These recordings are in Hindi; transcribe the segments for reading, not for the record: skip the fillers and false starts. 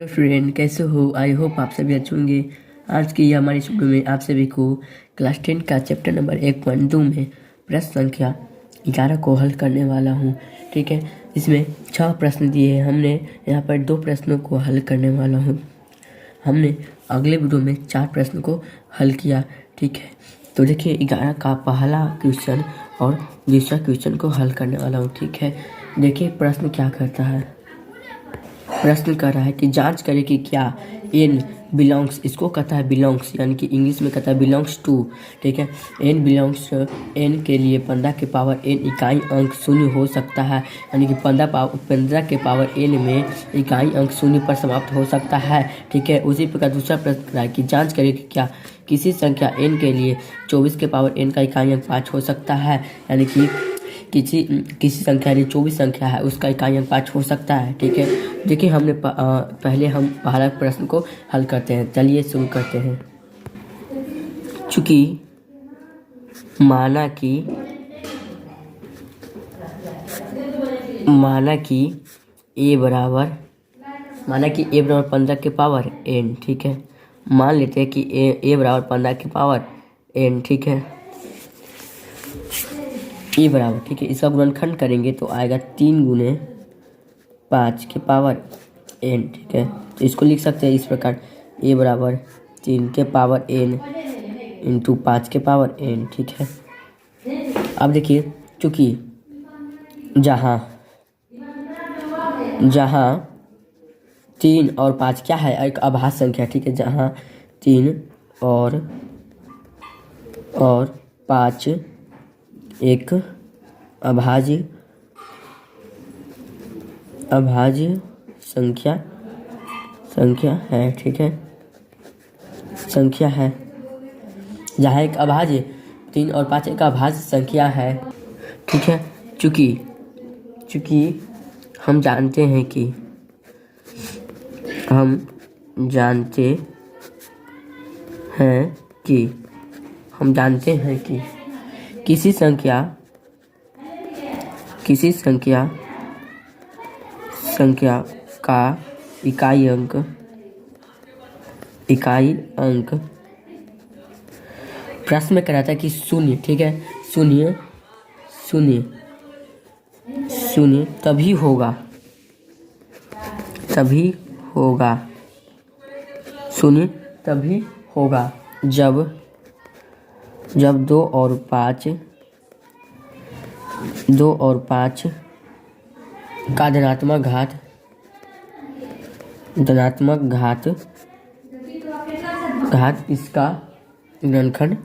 फ्रेंड, कैसे हो? आई होप आप सभी अच्छे होंगे। आज की हमारी इस वीडियो में आप सभी को क्लास 10 का चैप्टर नंबर 1.2 में प्रश्न संख्या 11 को हल करने वाला हूँ। ठीक है, इसमें 6 प्रश्न दिए हैं। हमने यहाँ पर 2 प्रश्नों को हल करने वाला हूँ। हमने अगले वीडियो में 4 प्रश्न को हल किया। ठीक है, तो देखिए 11 का पहला क्वेश्चन और दूसरा क्वेश्चन को हल करने वाला हूँ। ठीक है, देखिए प्रश्न क्या करता है। प्रश्न कर रहा है कि जांच करें कि क्या एन बिलोंग्स, इसको कहता है बिलोंग्स, यानी कि इंग्लिश में कहता है बिलोंग्स टू। ठीक है, एन बिलोंग्स एन के लिए 15 के पावर एन इकाई अंक शून्य हो सकता है, यानी कि 15 के पावर एन में इकाई अंक शून्य पर समाप्त हो सकता है। ठीक है, उसी प्रकार दूसरा प्रश्न कर रहा है कि जांच करें कि क्या किसी संख्या एन के लिए 24 के पावर एन का इकाई अंक 5 हो सकता है, यानी कि किसी संख्या यदि 24 संख्या है उसका इकाई अंक 5 हो सकता है। ठीक है, देखिए हमने पहले हम पहला प्रश्न को हल करते हैं। चलिए शुरू करते हैं। चूंकि माना कि ए बराबर 15 के पावर एन। ठीक है, मान लेते हैं कि ए बराबर 15 के पावर एन। ठीक है, ए बराबर, ठीक है, इसका गुणनखंड करेंगे तो आएगा 3 गुने 5 के पावर एन। ठीक है, तो इसको लिख सकते हैं इस प्रकार, ए बराबर 3 के पावर एन इंटू 5 के पावर एन। ठीक है, अब देखिए चूँकि जहाँ 3 और 5 क्या है, एक अभाज्य संख्या। ठीक है, जहाँ 3 और 5 एक अभाज्य संख्या है। ठीक है, संख्या है, जहाँ एक अभाज्य 3 और 5 एक अभाज्य संख्या है। ठीक है, चूँकि हम जानते हैं कि किसी संख्या का इकाई अंक प्रश्न में कराता है कि शून्य। ठीक है, शून्य तभी होगा जब 2 और 5 का धनात्मक घात इसका गुणनखंड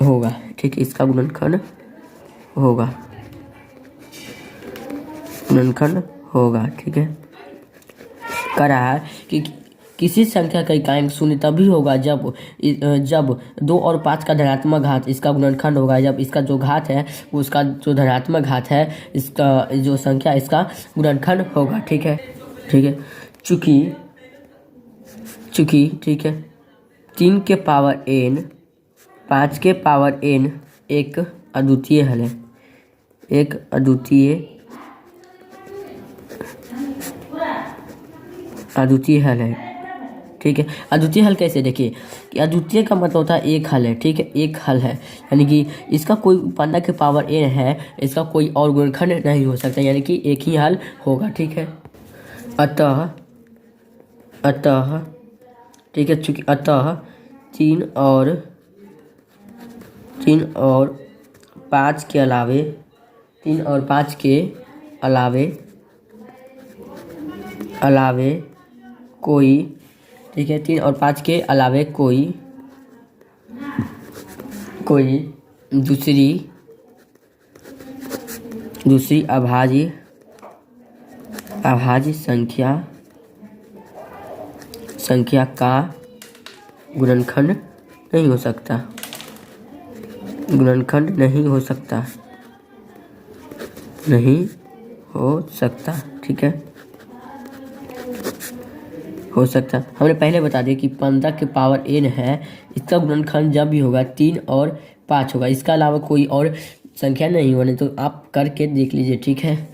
होगा। ठीक है, इसका गुणनखंड होगा। ठीक है, कह रहा है कि किसी संख्या का इकाई अंक शून्य तभी होगा जब 2 और 5 का धनात्मक घात इसका गुणनखंड होगा, जब इसका जो घात है उसका जो धनात्मक घात है इसका जो संख्या इसका गुणनखंड होगा। ठीक है, चूँकि ठीक है 3 के पावर n 5 के पावर n एक अद्वितीय हल है। अद्वितीय हल है। ठीक है, अद्वितीय हल कैसे, देखिए कि अद्वितीय का मतलब होता है एक हल है। ठीक है, एक हल है, यानी कि इसका कोई 15 के पावर n है, इसका कोई और गुणनखंड नहीं हो सकता, यानी कि एक ही हल होगा। ठीक है, अतः ठीक है, चूँकि अतः 3 और 5 के अलावे कोई, ठीक है, 3 और 5 के अलावे कोई दूसरी अभाज्य संख्या का गुणनखंड नहीं हो सकता। ठीक है, हो सकता। हमने पहले बता दिया कि 15 के पावर n है, इसका गुणनखंड जब भी होगा 3 और 5 होगा, इसका अलावा कोई और संख्या नहीं होने, तो आप करके देख लीजिए। ठीक है,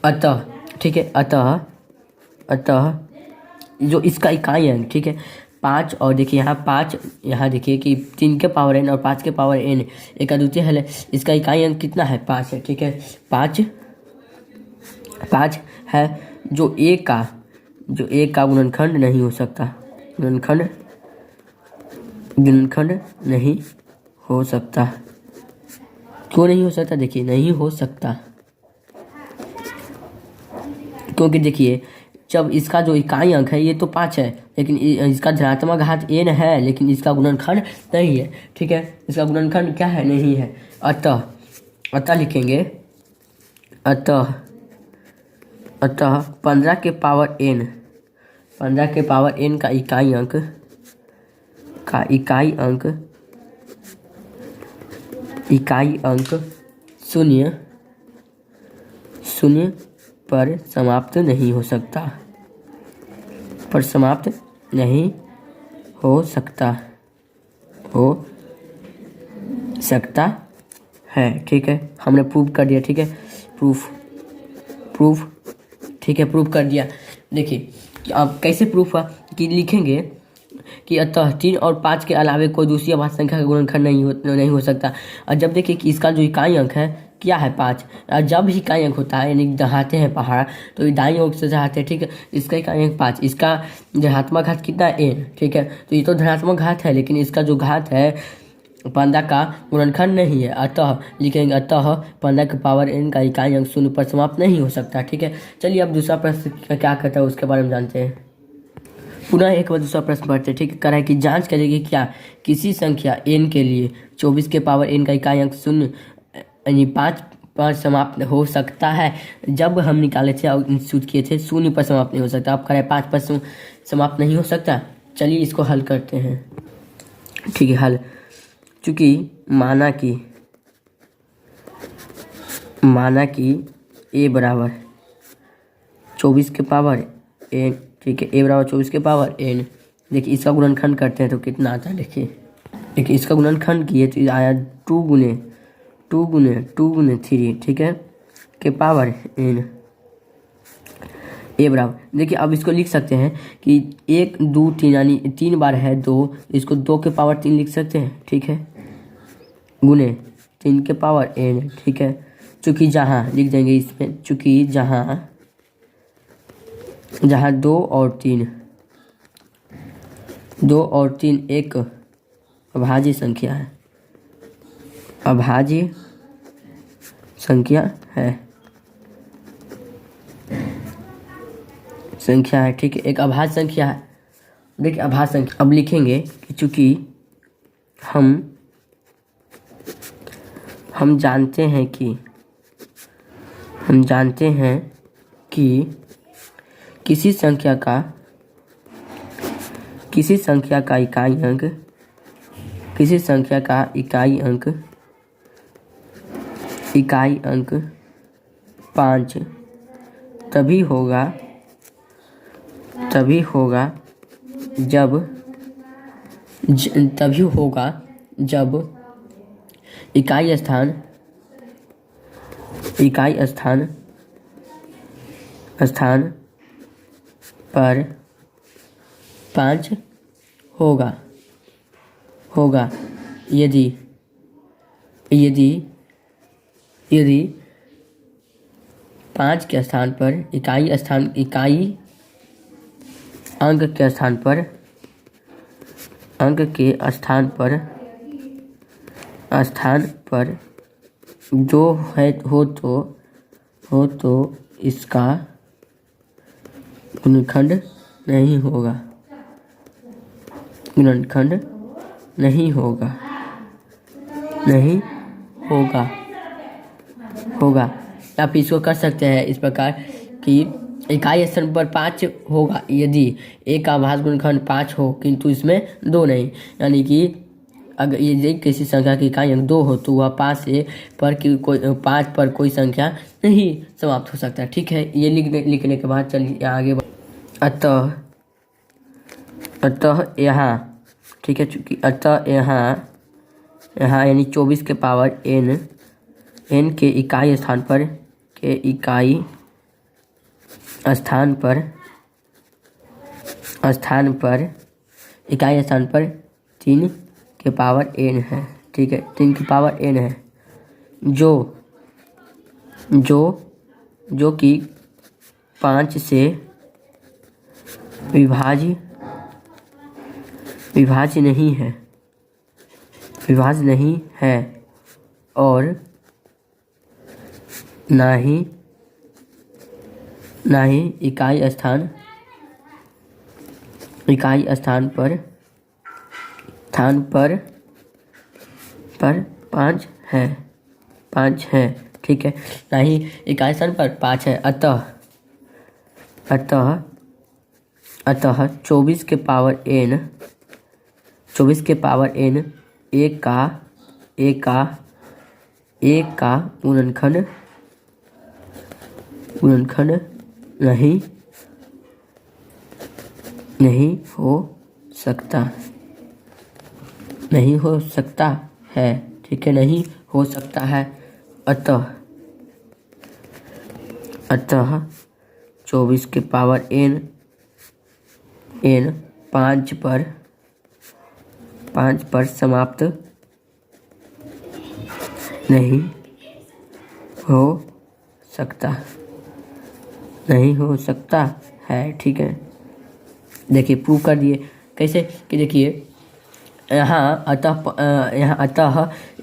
अतः ठीक है, अतः जो इसका इकाई अंक, ठीक है, 5 और देखिए यहाँ 5, यहाँ देखिए कि 3 के पावर n और 5 के पावर n एक अद्वितीय हल है। इसका इकाई अंक कितना है? 5 है, ठीक है। 5 है जो एक का गुणनखंड नहीं हो सकता, गुणनखंड नहीं हो सकता। क्यों नहीं हो सकता? देखिए नहीं हो सकता क्योंकि देखिए जब इसका जो इकाई अंक है ये तो 5 है, लेकिन इसका धनात्मक घात n है, लेकिन इसका गुणनखंड नहीं है, ठीक है। इसका गुणनखंड क्या है? नहीं है। अतः लिखेंगे अतः 15 के पावर n का इकाई अंक शून्य पर समाप्त नहीं हो सकता है, ठीक है। हमने प्रूव कर दिया, ठीक है। प्रूफ ठीक है, प्रूफ कर दिया। देखिए अब कैसे प्रूफ हुआ कि लिखेंगे कि अतः 3 और 5 के अलावे कोई दूसरी अभाज्य संख्या का गुणनखंड नहीं हो सकता। और जब देखिए कि इसका जो इकाई अंक है क्या है? 5। और जब ही इकाई अंक होता है यानी दहाते हैं पहाड़ तो दाईं ओर से दहाते हैं, ठीक है। इसका इकाई अंक 5, इसका धनात्मक घात कितना है? n, ठीक है। तो ये तो धनात्मक घात है, लेकिन इसका जो घात है 15 का गुणनखंड नहीं है। अतः लिखेंगे 15 के पावर n का इकाई अंक शून्य पर समाप्त नहीं हो सकता, ठीक है। चलिए अब दूसरा प्रश्न क्या कहता है उसके बारे में जानते हैं। पुनः एक बार दूसरा प्रश्न पढ़ते हैं, ठीक है। कह रहा है कि जांच करेगी क्या किसी संख्या n के लिए 24 के पावर n का इकाई अंक शून्य यानी 5 पर समाप्त हो सकता है। जब हम निकाले थे और इंस्टीट्यूट किए थे शून्य पर समाप्त नहीं हो सकता, अब कह रहा है 5 पर समाप्त नहीं हो सकता। चलिए इसको हल करते हैं, ठीक है। हल, चूँकि माना कि a बराबर 24 के पावर n, ठीक है। a बराबर 24 के पावर n। देखिए इसका गुणनखंड करते हैं तो कितना आता है? देखिए इसका गुणनखंड किए तो आया 2 गुने 3, ठीक है, के पावर n। a बराबर, देखिए अब इसको लिख सकते हैं कि 1 2 3 यानी 3 बार है 2, इसको 2 के पावर 3 लिख सकते हैं, ठीक है, गुने 3 के पावर n, ठीक है। चूँकि जहाँ लिख देंगे इसमें, चूँकि जहाँ 2 और 3 एक अभाज्य संख्या है, ठीक है, एक अभाज्य संख्या है। देखिए अभाज्य संख्या अब लिखेंगे कि चूँकि हम जानते हैं कि किसी संख्या का इकाई अंक 5 तभी होगा जब इकाई स्थान पर 5 होगा। यदि 5 के स्थान पर इकाई अंक के स्थान पर जो है हो तो इसका गुणनखंड नहीं होगा। आप इसको कर सकते हैं इस प्रकार कि इकाई स्थान पर 5 होगा यदि एक का अभाज्य गुणनखंड 5 हो किंतु इसमें 2 नहीं, यानी कि अगर ये किसी संख्या की इकाई अंक 2 हो तो वह 5 पर कोई संख्या नहीं समाप्त हो सकता, ठीक है। ये लिखने के बाद चलिए आगे अतः यहाँ, ठीक है, चूँकि अतः यहाँ यानी 24 के पावर n के इकाई स्थान पर स्थान पर इकाई स्थान पर 3 के पावर n है, ठीक है, 3 की पावर n है, जो कि 5 से विभाज्य नहीं है और ना ही इकाई स्थान पर 5 है, ठीक है, ना ही इकाई स्थान पर 5 है। अतः 24 के पावर n एक का गुणनखंड नहीं हो सकता है, ठीक है, नहीं हो सकता है। अतः 24 के पावर n 5 पर समाप्त नहीं हो सकता है, ठीक है। देखिए प्रूव कर दिए कैसे कि देखिए यहाँ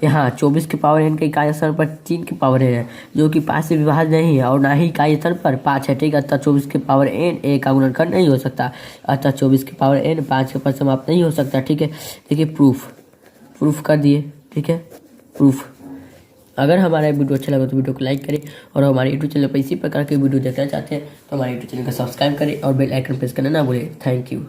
यहाँ 24 के पावर n के इकाई स्थान पर 3 के पावर n है, जो कि 5 से विभाज्य नहीं है और ना ही इकाई स्थान पर 5 है, ठीक है। अतः 24 के पावर n एक का गुणनखंड नहीं हो सकता, अतः 24 के पावर n 5 के पर समाप्त नहीं हो सकता, ठीक है। देखिए प्रूफ कर दिए, ठीक है, प्रूफ। अगर हमारा वीडियो अच्छा लगा तो वीडियो को लाइक करें और हमारे यूट्यूब चैनल पर इसी प्रकार के वीडियो देखना चाहते हैं तो हमारे यूट्यूब चैनल को सब्सक्राइब करें और बेल आइकन प्रेस करना ना भूलें। Thank you.